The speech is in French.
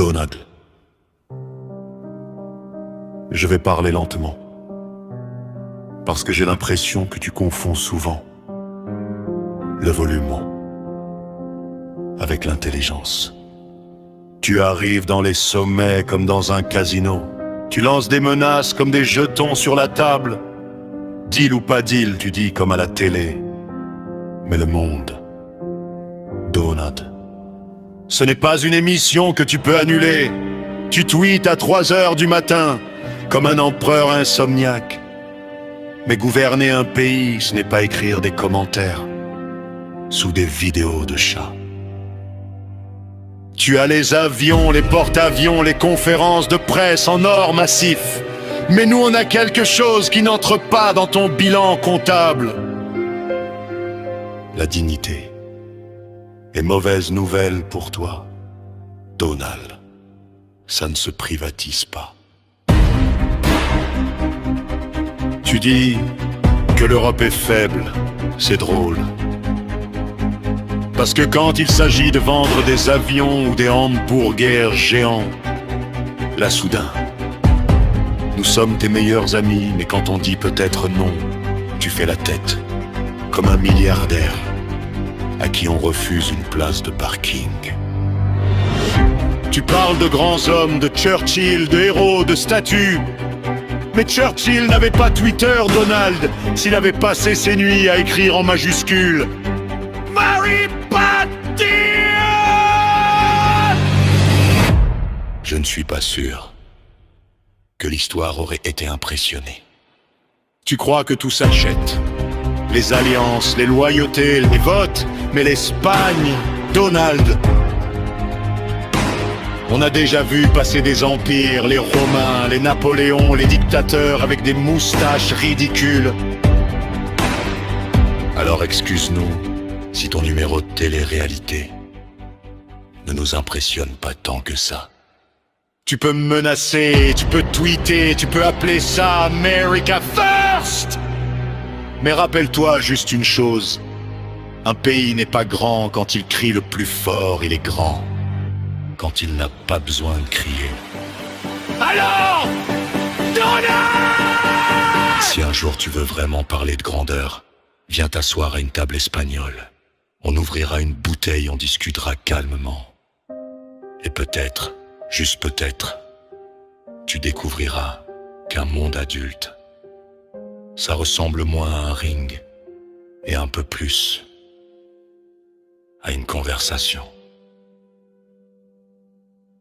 Donald. Je vais parler lentement, parce que j'ai l'impression que tu confonds souvent le volume avec l'intelligence. Tu arrives dans les sommets comme dans un casino. Tu lances des menaces comme des jetons sur la table. Deal ou pas deal, tu dis comme à la télé. Mais le monde, Donald, ce n'est pas une émission que tu peux annuler. Tu tweets à 3 heures du matin, comme un empereur insomniaque. Mais gouverner un pays, ce n'est pas écrire des commentaires sous des vidéos de chats. Tu as les avions, les porte-avions, les conférences de presse en or massif. Mais nous, on a quelque chose qui n'entre pas dans ton bilan comptable. La dignité. Et mauvaise nouvelle pour toi, Donald. Ça ne se privatise pas. Tu dis que l'Europe est faible. C'est drôle. Parce que quand il s'agit de vendre des avions ou des hamburgers géants, là soudain, nous sommes tes meilleurs amis, mais quand on dit peut-être non, tu fais la tête, comme un milliardaire à qui on refuse une place de parking. Tu parles de grands hommes, de Churchill, de héros, de statues. Mais Churchill n'avait pas Twitter, Donald, s'il avait passé ses nuits à écrire en majuscules Mary Patty. Je ne suis pas sûr que l'histoire aurait été impressionnée. Tu crois que tout s'achète? Les alliances, les loyautés, les votes, mais l'Espagne, Donald. On a déjà vu passer des empires, les Romains, les Napoléons, les dictateurs avec des moustaches ridicules. Alors excuse-nous si ton numéro de télé-réalité ne nous impressionne pas tant que ça. Tu peux me menacer, tu peux tweeter, tu peux appeler ça America First! Mais rappelle-toi juste une chose, un pays n'est pas grand quand il crie le plus fort, il est grand quand il n'a pas besoin de crier. Alors, Donald! Si un jour tu veux vraiment parler de grandeur, viens t'asseoir à une table espagnole. On ouvrira une bouteille, on discutera calmement. Et peut-être, juste peut-être, tu découvriras qu'un monde adulte, ça ressemble moins à un ring et un peu plus à une conversation.